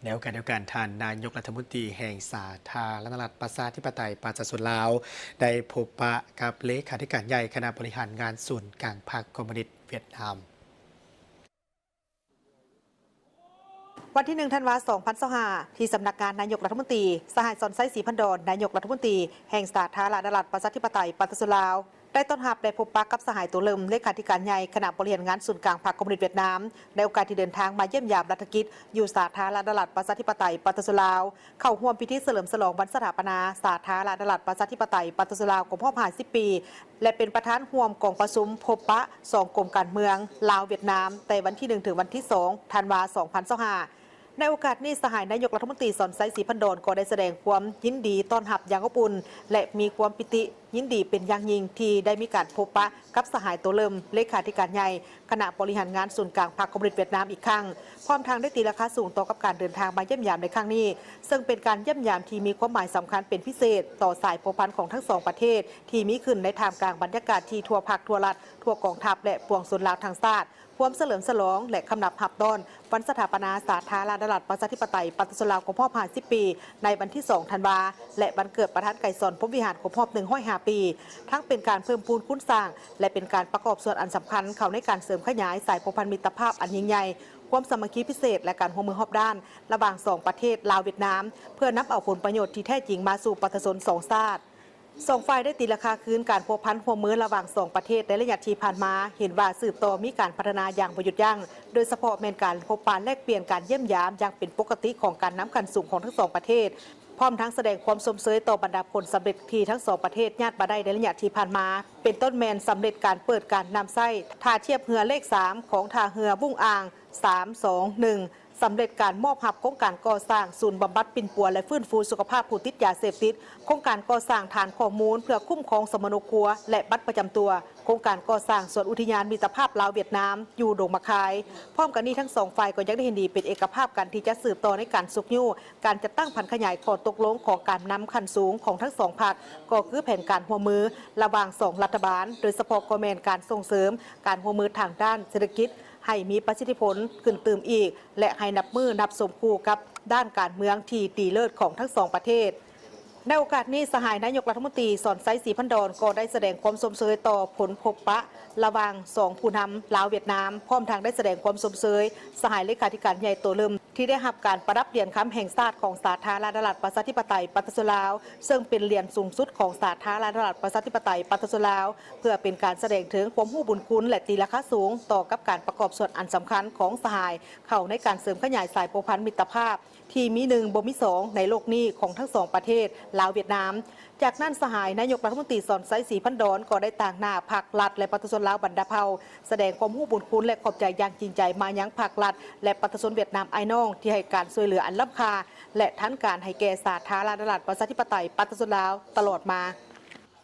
ในโอกาสเดียวกันท่านนายกรัฐมนตรีแห่งสาธารณรัฐประชาธิปไตยประชาชนลาวได้พบปะกับเลขาธิการใหญ่คณะบริหารงานศูนย์กลางพรรคคอมมิวนิสต์เวียดนามวันที่1 ธันวาคม 2025ที่สำนักงานนายกรัฐมนตรีสหายสอนไซศรีพันดอนนายกรัฐมนตรีแห่งสาธารณรัฐประชาธิปไตยประชาชนลาวได้ต้อนรับได้พบปะกับสหายตัวเลิมเลขาธิการใหญ่คณะบริหารงานศูนย์กลางพรรคคอมมิวนิสต์เวียดนามในโอกาสที่เดินทางมาเยี่ยมยามรัฐกิจอยู่สาธารณรัฐประชาธิปไตยประชาชนลาวเข้าร่วมพิธีเฉลิมฉลองวันสถาปนาสาธารณรัฐประชาธิปไตยประชาชนลาวกรมพ่อผ่าน10 ปีและเป็นประธานร่วมกองประชุมพบปะ2กรมการเมืองลาวเวียดนามแต่วันที่1ถึงวันที่2 ธันวาคม 2025ในโอกาสนี้สหายนายกรัฐมนตรีสอนไซศรีพันดอนก็ได้แสดงความยินดีต้อนรับอย่างอบอุ่นและมีความปิติยินดีเป็นอย่างยิ่งที่ได้มีการพบปะกับสหายตัวเริ่มเลขาธิการใหญ่คณะบริหารงานศูนย์กลางพรรคคอมมิวนิสต์เวียดนามอีกครั้งพร้อมทางได้ตีราคาสูงต่อกับการเดินทางมาเยี่ยมยามในครั้งนี้ซึ่งเป็นการเยี่ยมยามที่มีความหมายสำคัญเป็นพิเศษต่อสายผูกพันของทั้งสองประเทศที่มีขึ้นในท่ามกลางบรรยากาศที่ทั่วภาคทั่วรัฐทั่วกองทัพและปวงชนลาวทางชาติความเฉลิมฉลองและคำนับหับต้อนวันสถาปนาสาธารณรัฐประชาธิปไตยประชาชนลาวครบรอบ50 ปีในวันที่2 ธันวาและวันเกิดประธานไก่สอนพรหมวิหารครบรอบ105 ปีทั้งเป็นการเพิ่มพูนคุ้นสร้างและเป็นการประกอบส่วนอันสำคัญเข้าในการเสริมขยายสายผูกพันมิตรภาพอันยิ่งใหญ่ความสามัคคีพิเศษและการร่วมมือรอบด้านระหว่าง2ประเทศลาวเวียดนามเพื่อนำเอาผลประโยชน์ที่แท้จริงมาสู่ประชาชน2ชาติ2 ฝ่ายได้ตีราคาคืนการพัวพันหัวมือระหว่าง2ประเทศในระยะที่ผ่านมาเห็นว่าสืบต่อมีการพัฒนาอย่างประยุทธ์ยั่งโดยเฉพาะแมนการพบปะแลกเปลี่ยนการเยี่ยมยามอย่างเป็นปกติของการนำกันสูงของทั้ง2ประเทศพร้อมทั้งแสดงความสมเสยต่อบรรดาผลสำเร็จที่ทั้ง2ประเทศญาติมาได้ในระยะที่ผ่านมาเป็นต้นแมนสำเร็จการเปิดการนำไส้ท่าเทียบเรือเลข3ของท่าเรือบุ้งอ่าง321สำเร็จการมอบหับโครงการก่อสร้างศูนย์บำบัดปิ่นปัวและฟื้นฟูสุขภาพผู้ติดยาเสพติดโครงการก่อสร้างฐานข้อมูลเพื่อคุ้มครองสมนครัวและบัตรประจำตัวโครงการก่อสร้างสวนอุทยานมิตรภาพลาวเวียดนามอยู่ดงมะคายพร้อมกันนี้ทั้ง2 ฝ่ายก็ยังได้เห็นดีเป็นเอกภาพกันที่จะสืบต่อในการสุกยู่การจัดตั้งพันขยายข้อตกลงของการนำขั้นสูงของทั้ง2 ภาคก็คือแผนการหัวมือระหว่าง2 รัฐบาลโดยเฉพาะกอแมนการส่งเสริมการหัวมือทางด้านเศรษฐกิจให้มีประสิทธิผลขึ้นตื่มอีกและให้นับมือนับสมคู่กับด้านการเมืองที่ดีเลิศของทั้ง2 ประเทศในโอกาสนี้สหายนายกรัฐมนตรีสอนไซศรีพันดอนก็ได้แสดงความสมเสยต่อผลพบปะระหว่าง2 ผู้นำลาวเวียดนามพร้อมทางได้แสดงความสมเสยสหายเลขาธิการใหญ่ตัวเริ่มที่ได้รับการประดับเหรียญคำแห่งชาติของสาธารณรัฐประชาธิปไตยประชาชนลาวซึ่งเป็นเหรียญสูงสุดของสาธารณรัฐประชาธิปไตยประชาชนลาวเพื่อเป็นการแสดงถึงความรู้บุญคุณและตีราคาสูงต่อกับการประกอบส่วนอันสำคัญของสหายเข้าในการเสริมขยายสายผูกพันมิตรภาพที่มี1บ่มี2ในโลกนี้ของทั้ง2 ประเทศลาวเวียดนามจากนั้นสหายนายกรัฐมนตรีสอนไซศรีพันดอนก็ได้ต่างหน้าภาครัฐและประชาชนลาวบรรดาเผ่าแสดงความรู้บุญคุณและขอบใจอย่างจริงใจมายังภาครัฐและประชาชนเวียดนามไอ้น้องที่ให้การช่วยเหลืออันล้ำค่าและทันการให้แก่สาธารณรัฐประชาธิปไตยประชาชนลาวตลอดมา